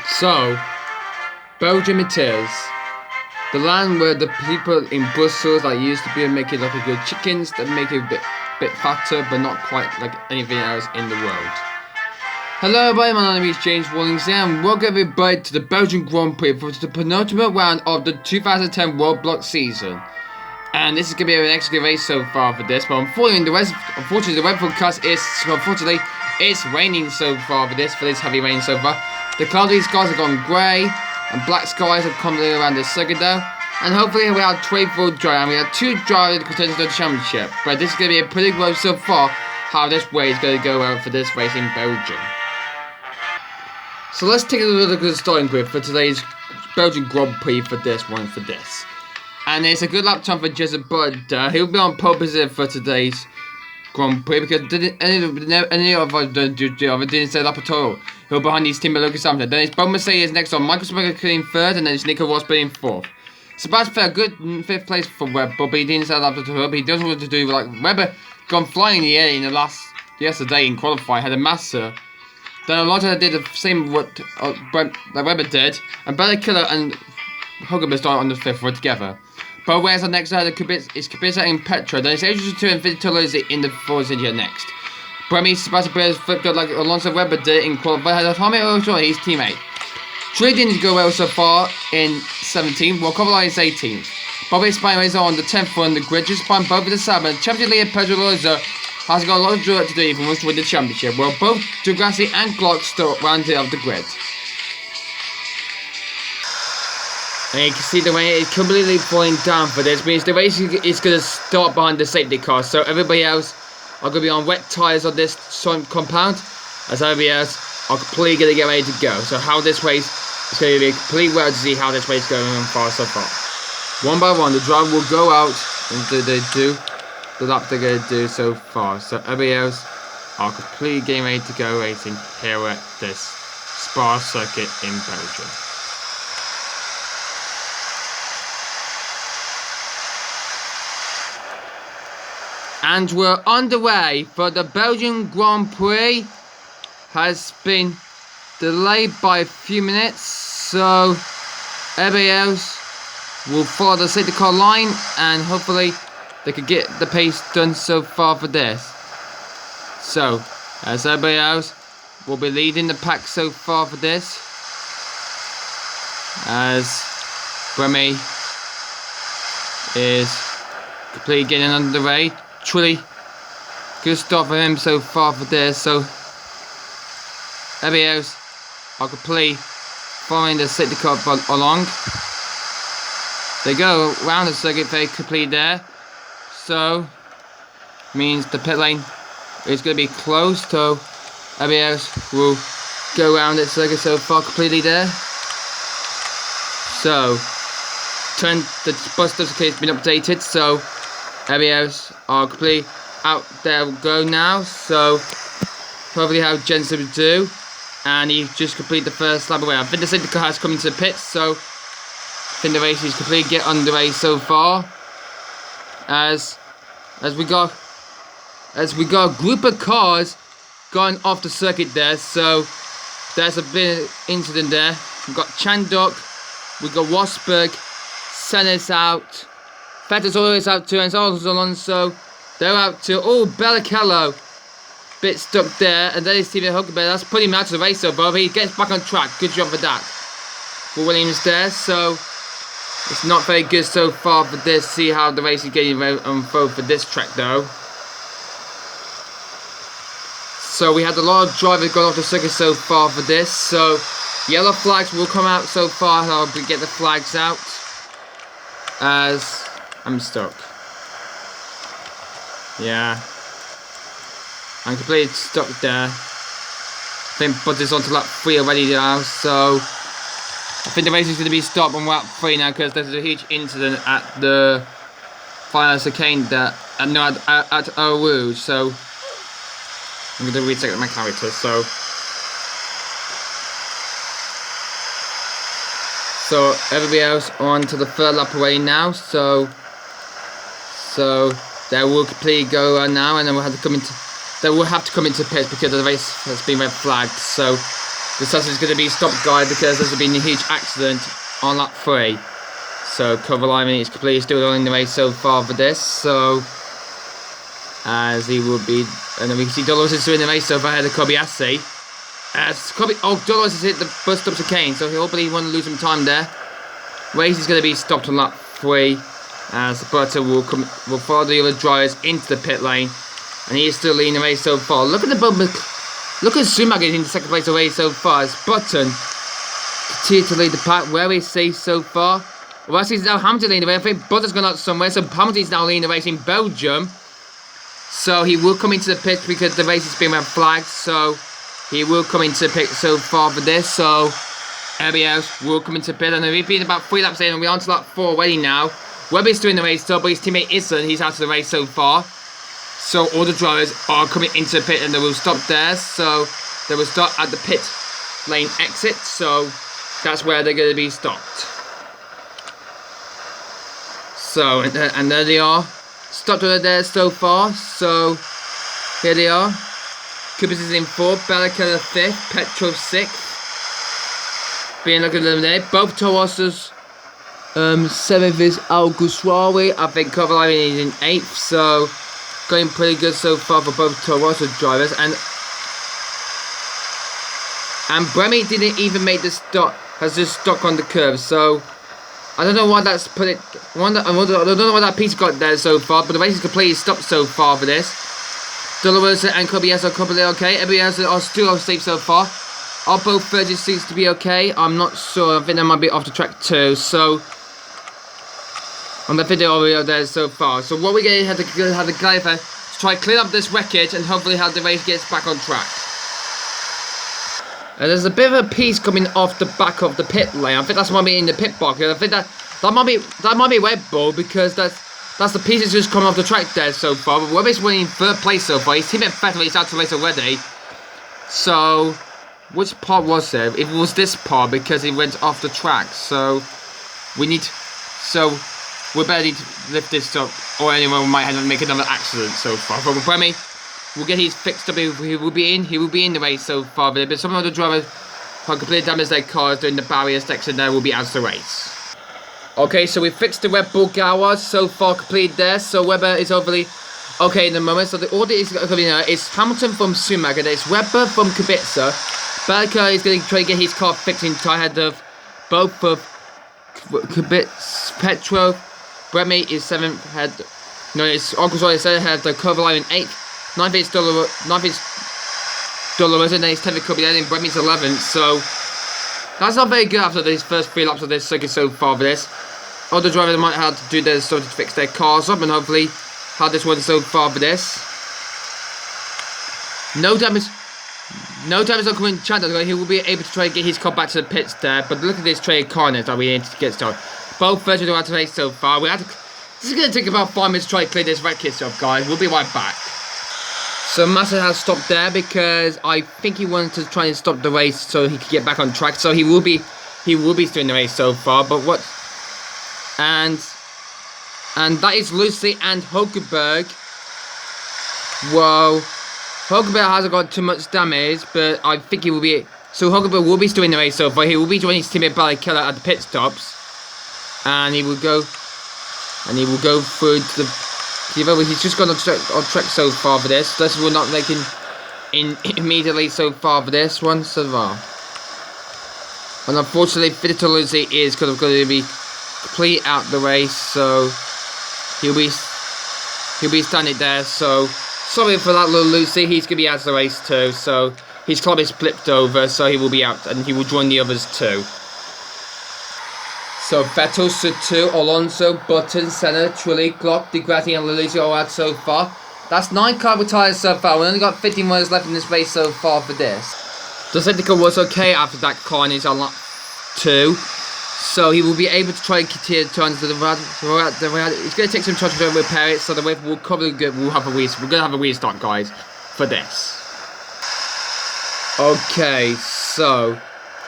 So, Belgium it is. The land where the people in Brussels that used to be making like a good chickens that make it a bit fatter but not quite like anything else in the world. Hello everybody, my name is James Wallings and welcome everybody to the Belgian Grand Prix for the penultimate round of the 2010 Roblox season. And this is going to be an excellent race so far for this, but unfortunately the weather forecast is, it's raining so far for this heavy rain so far. The cloudy skies have gone grey, and black skies have come around this circuit though. And hopefully we have 24 drivers, and we have 2 drivers contenders to the championship. But this is going to be a pretty good so far, how this way is going to go out for this race in Belgium. So let's take a look at the starting grid for today's Belgian Grand Prix for this. And it's a good lap time for Jezza, but he'll be on pole position for today's Grand Prix because any of us didn't set up at all. He'll behind his team at Lucas Samson. Then it's Bob Mercedes next on, Michael Schumacher in third, and then it's Nico Rosberg in fourth. Sebastian, a good 5th place for Webber, but he didn't set up at all. He doesn't want to do like Webber gone flying in the air in the yesterday in qualifying, had a master. Then Alonso did the same what Webber did, and Bella Killer and Huggable started on the 5th row together. But whereas the next side is Kubica and Petra, then it's Adrian 2 and Vitolosi in the 4th here next. Bremy, Sebastian Perez flipped like Alonso Webber did in qualifying, had Tommy also his teammate. Truly didn't go well so far in 17th, while Kovalai is 18th. Bobby Spain is on the 10th on the grid, just behind both of the 7th. Champion leader Pedro Loza has got a lot of work to do if he wants to win the championship, while both Degrassi and Glock still rounded up the grid. And you can see the rain is completely falling down for this, means the race is going to start behind the safety car, so everybody else are going to be on wet tyres on this compound, as everybody else are completely going to get ready to go. So how this race is going to be a complete world to see how this race is going on so far. One by one, the driver will go out and do the lap they're going to do so far. So everybody else are completely getting ready to go racing here at this Spa circuit in Belgium. And we're underway for the Belgian Grand Prix. Has been delayed by a few minutes, so everybody else will follow the safety car line and hopefully they could get the pace done so far for this. So, as everybody else will be leading the pack so far for this, as Remy is completely getting under the way. Truly good start for him so far for this, so everybody else are completely following the safety car along. They go round the circuit very quickly there, so means the pit lane is going to be closed, so everybody else will go around the circuit so far completely there. So the bus notification has been updated, so everybody else are completely out there go now, so probably how Jensen would do, and he just completed the first lap away. I think the safety car has come into the pits, so I think the race is completely get underway so far. As we got a group of cars going off the circuit there, so there's a bit of incident there. We've got Chandok, we've got Rosberg, Senna's out, Vettel's always out too, and it's also Alonso. They're out too. Oh, Bellichello, bit stuck there, and then his teammate Huckleberry. That's putting him out of the race so far. He gets back on track. Good job for that. For Williams there, so it's not very good so far for this. See how the race is getting unfold for this track though. So we had a lot of drivers going off the circuit so far for this. So yellow flags will come out so far. I'll get the flags out as I'm stuck. Yeah, I'm completely stuck there. I think Buzz is on to lap 3 already now, so I think the race is going to be stopped on lap 3 now because there's a huge incident at the final chicane at Eau Rouge. So I'm going to reset my character. So everybody else on to the 3rd lap away now. So they will completely go now, and then we'll have to come into. They will have to come into pits because the race has been red flagged. So the Saturn is going to be stopped, guys, because there's been a huge accident on lap 3. So Kovalainen is completely still in the race so far for this. So as he will be, and then we can see Dolores is still in the race so far ahead of Kobayashi. As Dolores has hit the bus stop chicane, so he'll probably want to lose some time there. Race is going to be stopped on lap 3, as Butter will follow the other drivers into the pit lane, and he is still leading the race so far. Look at the bumper. Look at Schumacher in the second place of the race so far. As Button continues to lead the pack. Where is he so far? Well, actually, it's now Hamilton leading the race. I think Butter's gone out somewhere, so Hamilton is now leading the race in Belgium. So he will come into the pit because the race has been red flagged. So he will come into the pit so far for this. So everybody else will come into the pit. And we've been about 3 laps in, and we're on to lap 4 already now. Webber's still in the race still, but his teammate isn't. He's out of the race so far. So all the drivers are coming into the pit, and they will stop there. So they will start at the pit lane exit. So that's where they're going to be stopped. So and there they are. Stopped over there so far. So here they are. Cooper's is in 4th, Bellacala 5th, Petrov 6th. Being looking at them there. Both Toros's 7th is Algusrawi. I think Kovalainen is in 8th. So going pretty good so far for both Toros drivers. And Bremy didn't even make the stop. Has just stuck on the curve. So I don't know why that's put it. I don't know why that piece got there so far. But the race is completely stopped so far for this. Dolorosa and Kobayashi are completely okay. Everybody else are still safe so far. Are both 36 to be okay? I'm not sure. I think they might be off the track too. So on the video over there so far. So what we're going to have the guy to try to clean up this wreckage and hopefully have the race gets back on track. And there's a bit of a piece coming off the back of the pit lane. I think that's might be in the pit box. I think that might be Red Bull because that's the pieces just coming off the track there so far. But Webber's winning 3rd place so far. His teammate Vettel is out to race already. So which part was it? It was this part because it went off the track. So we better need to lift this up, or anyone might have to make another accident so far. But Bremy will get his fixed up. He will be in the race so far. But some of the drivers have completely damaged their cars during the barrier section there will be out of the race. Okay, so we fixed the Red Bull Gauaz so far completed there. So Webber is overly okay in the moment. So the order is coming out. It's Hamilton from Schumacher. It's Webber from Kubica. Belka is going to try to get his car fixed in time ahead of both of Kubica, Petrov. Bremy is 7th head. No, it's Arkansas is 7th head. The Kovalainen 8th. 9th is Dolores, and then it's 10th Kovalainen. Bremy's 11th. So that's not very good after these first 3 laps of this circuit so far for this. Other drivers might have to do their stuff to fix their cars up, and hopefully have this one so far for this. No damage not coming Chandler. He will be able to try and get his car back to the pits there. But look at this tray of carnage that we need to get started. Both versions are out of race so far. This is going to take about 5 minutes to try to clear this wreckage up, guys. We'll be right back. So Massa has stopped there because I think he wanted to try and stop the race so he could get back on track. So he will be still in the race so far. But what? And that is Lucy and Hulkenberg. Well, Hulkenberg hasn't got too much damage, but I think he will be. So Hulkenberg will be still in the race so far. He will be joining his teammate Barrichello at the pit stops. And he will go through to the. He's just gone on track so far for this. This will not make him in immediately so far for this one so far. And unfortunately, Fitoluzzi is going to be complete out the race, so he'll be standing there. So sorry for that, little Lucy. He's going to be out of the race too. So his club is flipped over, so he will be out, and he will join the others too. So Vettel, Sutu, Alonso, Button, Senna, Trulli, Glock, Di Grati and Lalizio are out so far. That's 9 car tyres so far. We've only got 15 runners left in this race so far for this. The technical was okay after that carnage on lap 2. So he will be able to try and continue to turn to the rad. It's going to take some time to repair it, so the wave will probably we're going to have a restart, guys, for this. Okay, so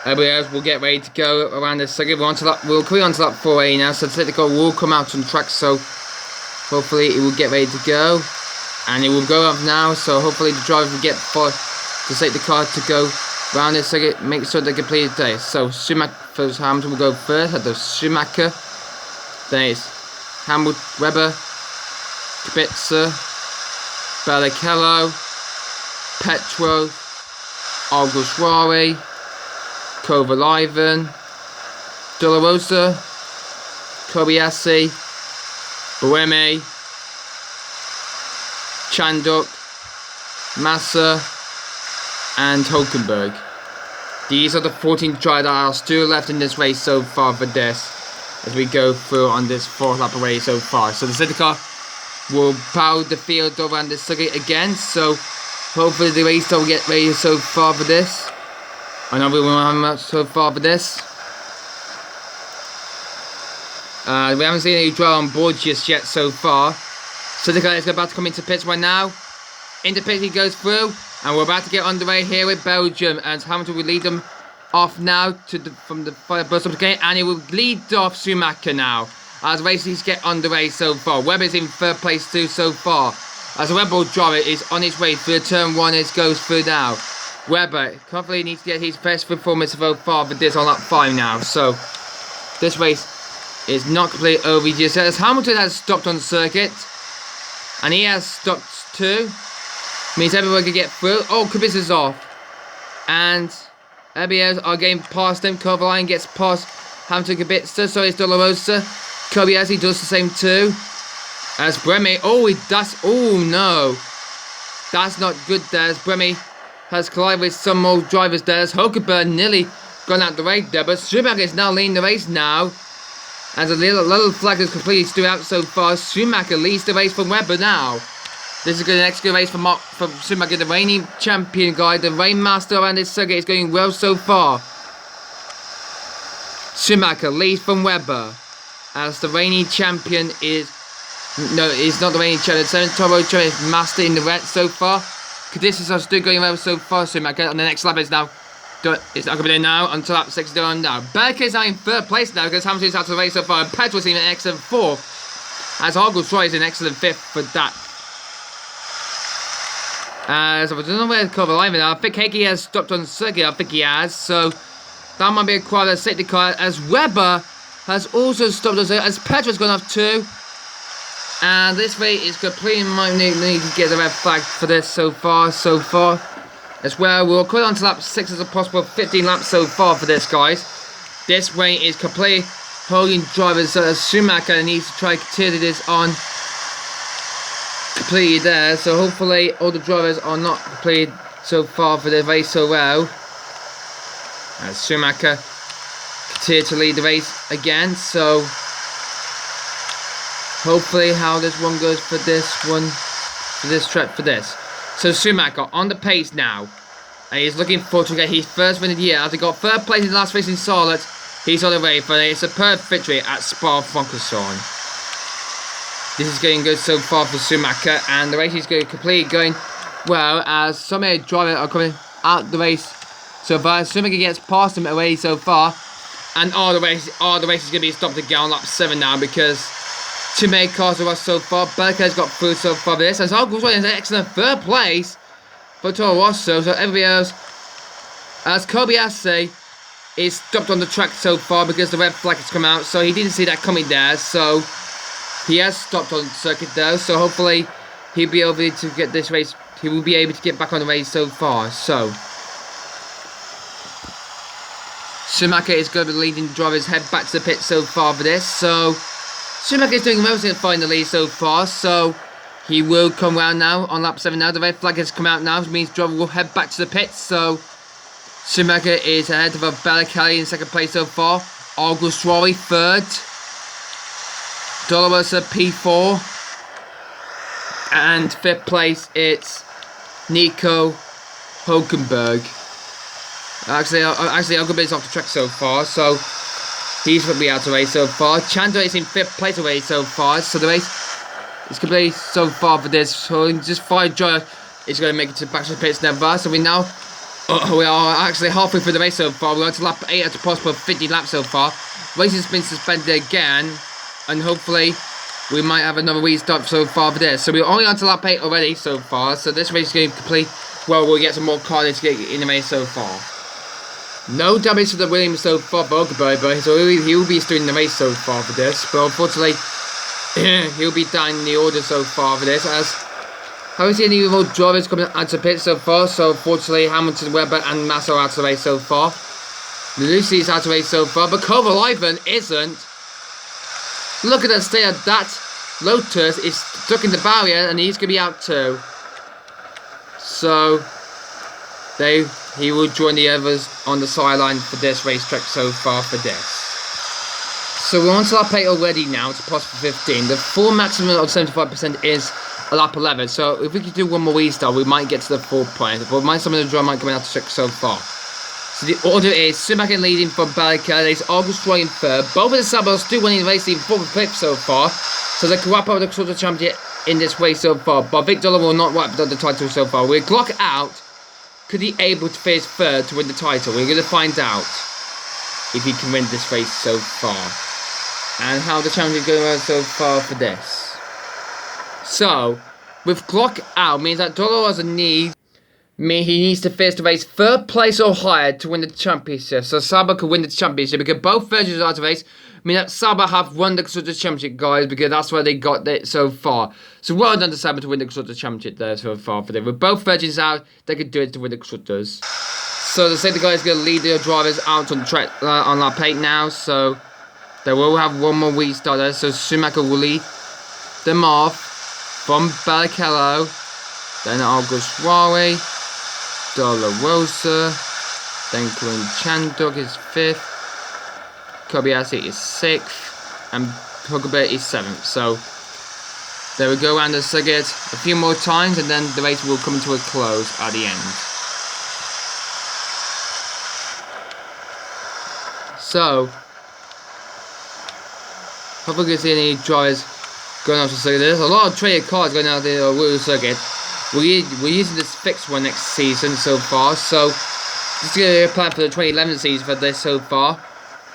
everybody else will get ready to go around this circuit. We'll come on to lap 4A now, so the technical will come out on track, so hopefully it will get ready to go. And it will go up now, so hopefully the driver will get to take the car to go round this circuit, make sure they complete this. So Schumacher first, Hamilton will go first. At the Schumacher, there's Hamilton, Webber, Kubica, Barrichello, Petro, Alguersuari, Kovaliven, De La Rosa, Kobayashi, Buemi, Chanduk, Massa, and Hulkenberg. These are the 14 drivers that are still left in this race so far for this, as we go through on this 4th lap race so far. So the safety car will power the field around this circuit again, so hopefully the race will get ready so far for this. I know we won't have much so far for this. We haven't seen any driver on board just yet so far. So the car is about to come into pits right now. Into pits he goes through, and we're about to get underway here with Belgium, and Hamilton will lead them off now from the bus up again, and he will lead off Schumacher now as races get underway so far. Webber is in 3rd place too so far, as the Red Bull driver is on his way through turn 1 as goes through now. Webber confidently needs to get his best performance so far for this on lap 5 now. So this race is not completely over just yet, as Hamilton has stopped on the circuit, and he has stopped too. Means everyone can get through. Oh, Kubica's off, and everybody are getting past him. Kovalainen gets past Hamilton Kubica, so is De La Rosa. Kobayashi does the same too. As Buemi, oh no, that's not good there, as Buemi has collided with some more drivers there, as Hulkenberg nearly gone out the race there, but Schumacher is now leading the race now, as a little flag is completely stood out so far. Schumacher leads the race from Webber now. This is the next good race from Schumacher, the reigning champion guy, the rainmaster around this circuit is going well so far. Schumacher leads from Webber, as the reigning champion is, no, it's not the reigning champion, the Turbo champion is master in the red so far. Conditions are still going well so far. Schumacher on the next lap is now, it's not coming in now until lap 6 is done now. Berger is now in 3rd place now because Hamilton is out of the race so far, and Petro is in an excellent 4th, as Alguersuari is in excellent 5th for that. So I don't know where to cover line now. I think Heikki has stopped on the circuit. I think he has. So that might be a quite a safety car. As Webber has also stopped on the circuit. As Petro's gone off too. And this way is completely might need to get the red flag for this so far. As well, we'll cut on to lap 6 as a possible 15 laps so far for this, guys. This way is completely holding drivers. So Schumacher needs to try to continue this on completely there, so hopefully all the drivers are not completed so far for the race so well, as Schumacher continued to lead the race again. So hopefully how this one goes for this one, for this track for this. So Schumacher on the pace now, and he's looking forward to get his first win of the year, as he got 3rd place in the last race in Charlotte. He's on the way for a superb victory at Spa-Francorchamps. This is going good so far for Schumacher, and the race is completely going well, as some of the drivers are coming out the race so far. Schumacher gets past them away so far, and all the race is going to be stopped again on lap 7 now, because too many cars are so far. Berger has got through so far for this, as Alguersuari is an excellent 3rd place for Toro Rosso. So everybody else, as Kobayashi is stopped on the track so far because the red flag has come out, so he didn't see that coming there, so he has stopped on the circuit though, so hopefully he'll be able to get this race. He will be able to get back on the race so far. So Schumacher is going to be leading the drivers head back to the pit so far for this. So Schumacher is doing most of the final lead so far, so he will come round now on lap 7 now. The red flag has come out now, which means the driver will head back to the pits. So Schumacher is ahead of Barrichello in 2nd place so far. Alguersuari 3rd. De La Rosa P4, and 5th place it's Nico Hulkenberg. Actually Hulkenberg is off the track so far, so he's going to be out of the race so far. Chandler is in 5th place away so far, so the race is completely so far for this. So just 5 drivers is going to make it back to the pits never. So we are actually halfway through the race so far. We're on to lap 8 at a possible 50 laps so far. Race has been suspended again, and hopefully we might have another restart so far for this. So we're only on to lap 8 already so far. So this race is going to complete. Well, we'll get some more carnage in the race so far. No damage to the Williams so far for Huckleberry, but so he'll be doing the race so far for this. But unfortunately, he'll be down in the order so far for this. As haven't seen any more drivers coming out of pit so far. So unfortunately, Hamilton, Webber, and Massa are out of the race so far. Lucy's out of the race so far, but Kovalivan isn't. Look at the state of that. Lotus is stuck in the barrier, and he's going to be out too. So he will join the others on the sideline for this racetrack so far for this. So we're on to lap 8 already now, to pass for 15. The full maximum of 75% is a lap 11. So if we could do one more restart, we might get to the 4 point. But some of the draw might come out to check so far. So the order is Schumacher leading from Belgian. There's August Roy in third. Both of the Sabres still winning the race, leading 4th and 5th so far. So they can wrap up the Constructor Championship in this race so far. But Victor will not wrap up the title so far. We'll clock out. Could he able to finish third to win the title? We're going to find out if he can win this race so far. And how the championship is going on so far for this. So, with clock out means that Dolores he needs to finish the race 3rd place or higher to win the championship. So Sauber could win the championship because both versions are out of the race. Mean that Sauber have won the Constructors' Championship, guys, because that's where they got it so far. So well done to Sauber to win the Constructors' Championship there so far for them. With both versions out, they could do it to win the Constructors. So the safety guys going to lead their drivers out on track on lap 8 now. So they will have one more restart there. So Schumacher will lead them off from Barrichello. Then August Roy, Dolorosa, then Quinn Chanduk is 5th. Kobayashi is 6th, and Huckleberry is 7th. So there we go around the circuit a few more times, and then the race will come to a close at the end. So hopefully we can see any drivers going off the circuit. There's a lot of traded cars going out the Royal Circuit. We're using this fixed one next season so far. So this is going to plan for the 2011 season for this so far.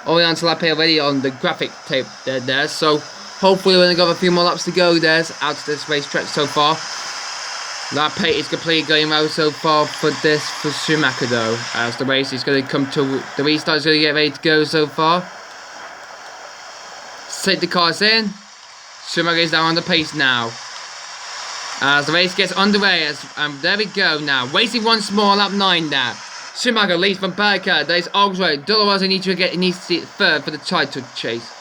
All the way on to lap 8 already on the graphic tape there. So hopefully we're going to got a few more laps to go there out of this racetrack so far. Lap 8 is completely going well so far for Schumacher though. As the race is going to come to the restart is going to get ready to go so far. Set the cars in. Schumacher is now on the pace now. As the race gets underway, there we go now. Racing once more, lap 9 now. Schumacher leads from Barrichello. There's Augsburg. Dolores needs to sit third for the title chase.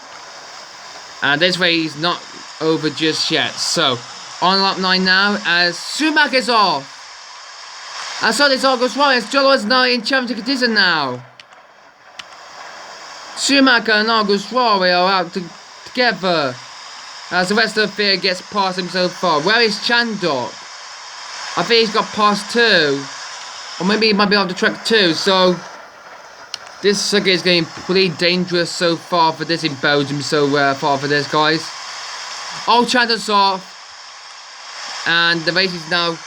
And this race is not over just yet. So, on lap 9 now, as Schumacher's off. And so there's August Roy, as Dolores now in championship condition now. Schumacher and August Roy are out together. As the rest of the field gets past him so far. Where is Chandok? I think he's got past 2. Or maybe he might be off the track too. So this circuit is getting pretty dangerous so far for this in Belgium. So far for this, guys. Oh, Chandok's off. And the race is now.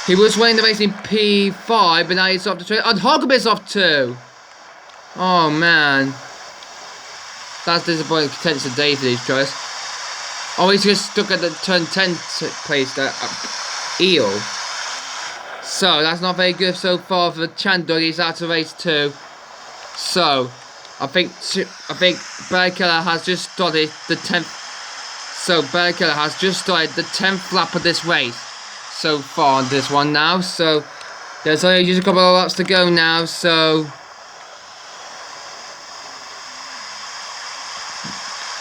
He was winning the race in P5, but now he's off the track. And Hogbert's off too. Oh man. That's disappointing potential day for these guys. Oh, he's just stuck at the turn 10 place there. Eel. So, that's not very good so far for Chandog. He's out of race 2. So, I think Barrichello has just started the 10th. So, Barrichello has just started the 10th lap of this race so far on this one now. So, there's only just a couple of laps to go now. So,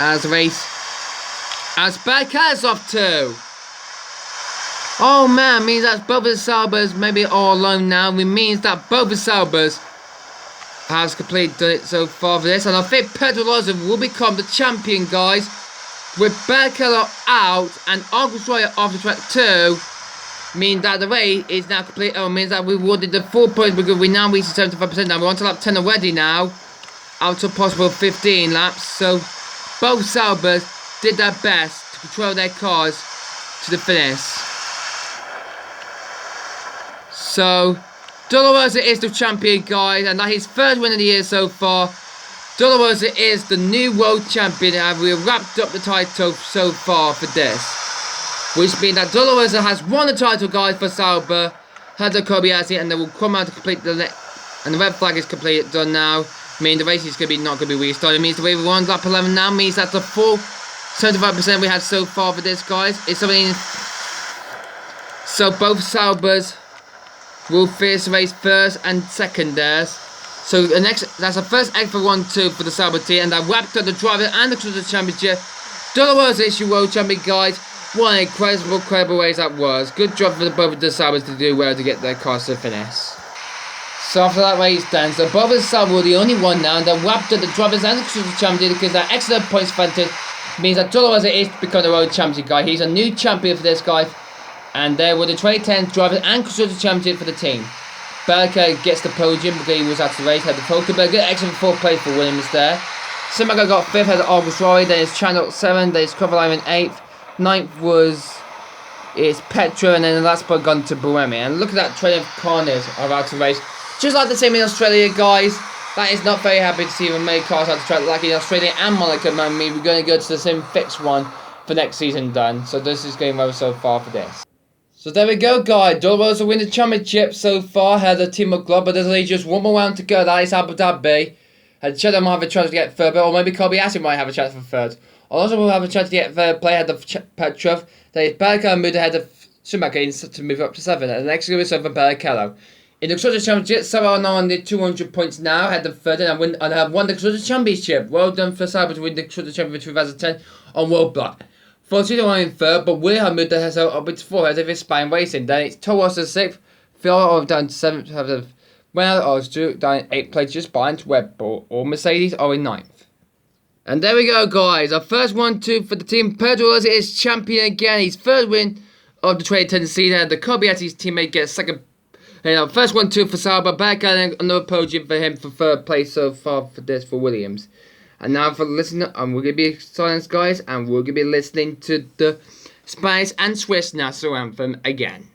as Barrichello's off too. Oh man, means that both of the Saubers maybe all alone now. It means that both the Saubers has completely done it so far for this. And I think Pedrosa will become the champion, guys. With Barrichello out and August Roy off the track too. Means that the race is now complete. Oh, means that we awarded the 4 points because we now reached 75% now. We're on to lap 10 already now. Out to possible 15 laps. So both Saubers did their best to control their cars to the finish. So, Dolorosa is the champion, guys, and that is his third win of the year so far. Dolorosa is the new world champion, and we have wrapped up the title so far for this. Which means that Dolorosa has won the title, guys, for Sauber, Hada Kobayashi, and they will come out to complete the And the red flag is completely done now. I mean, the race is not going to be restarted. It means the way we're on lap 11 now means that the full 75% we had so far for this, guys, is something. So both Saubers will finish the race first and second there. So that's the first extra 1-2 for the Sauber team, and that wrapped up the driver and the constructor championship. Dolores issue world champion, guys. What an incredible race that was. Good job for both of the Saubers to do well to get their cars to finish. So after that race then, so both of the Saubers were the only one now, and they wrapped up the drivers and the constructor champion because that excellent points advantage means that Dolores is to become the world champion, guy. He's a new champion for this, guy. And there were the 2010 drivers and constructor championship for the team. Berger gets the podium because he was at the race, had the podium, but a good excellent 4th place for Williams there. Schumacher got 5th, had August Roy, then it's Chandler 7th, then it's Kovalainen 8th, 9th it's Petra, and then the last point gone to Buemi. And look at that train of corners of out of race. Just like the same in Australia, guys. That is not very happy to see when many cars out the track like in Australia and Monaco. I mean, we're going to go to the same fixed one for next season done. So this is going well so far for this. So there we go, guys. Dolores will win the championship so far. Had the team of Glob, but there's only just one more round to go. That is Abu Dhabi. And Cheddar might have a chance to get third, or maybe Kobe Assi might have a chance for third. Also, we'll have a chance to get third play ahead of Petrov. Then it's Berger moved ahead of Schumacher to move up to 7th. And the next game is over Barrichello. In the Constructors' Championship, Sauber are now on the 200 points now, ahead of third, and have won the Constructors' Championship. Well done for Sauber to win the Constructors' Championship 2010 on Roblox. Fortuna are in third, but we have moved the head up into 4th ahead of his Spain Racing. Then it's Toros in 6th, Fiora down to 7th, Well, Osju down in 8th place just behind Red Bull, or Mercedes are in 9th. And there we go, guys. Our first 1-2 for the team. Pedro is champion again. His third win of the 2010 season. The Kobayashi's teammate gets second. First 1-2 for Sauber. Back and another podium for him for third place so far for this for Williams. And now for the listener, we're going to be silence, guys, and we're going to be listening to the Spanish and Swiss national anthem again.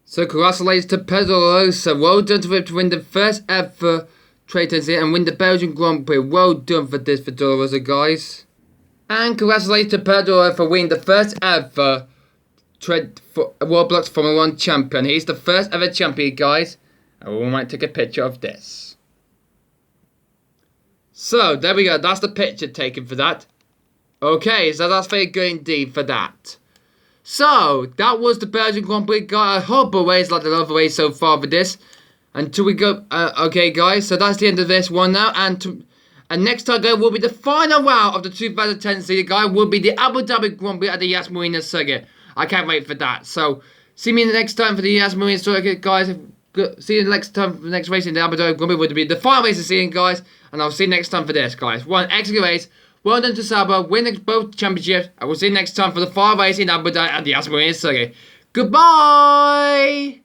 So congratulations to Pedro Rosa. Well done to him to win the first ever trade and win the Belgian Grand Prix. Well done for this for Rosa, guys. And congratulations to Pedro for winning the first ever Roblox Formula 1 champion. He's the first ever champion, guys. And we might take a picture of this. So there we go. That's the picture taken for that. Okay, so that's very good indeed for that. So, that was the Belgian Grand Prix, guys. I hope always like the other way so far for this. Until we go, okay, guys. So that's the end of this one now. And next time, guys, will be the final round of the 2010 season, guys. Will be the Abu Dhabi Grand Prix at the Yas Marina circuit. I can't wait for that. So, see me next time for the Yas Marina circuit, guys. Good. See you next time for the next race in the Abu Dhabi Grand Prix would be the final race of the season, guys. And I'll see you next time for this, guys. One excellent race. Well done to Saba. Win both championships. I will see you next time for the final race in Abu Dhabi at the Aspen Circuit. Goodbye.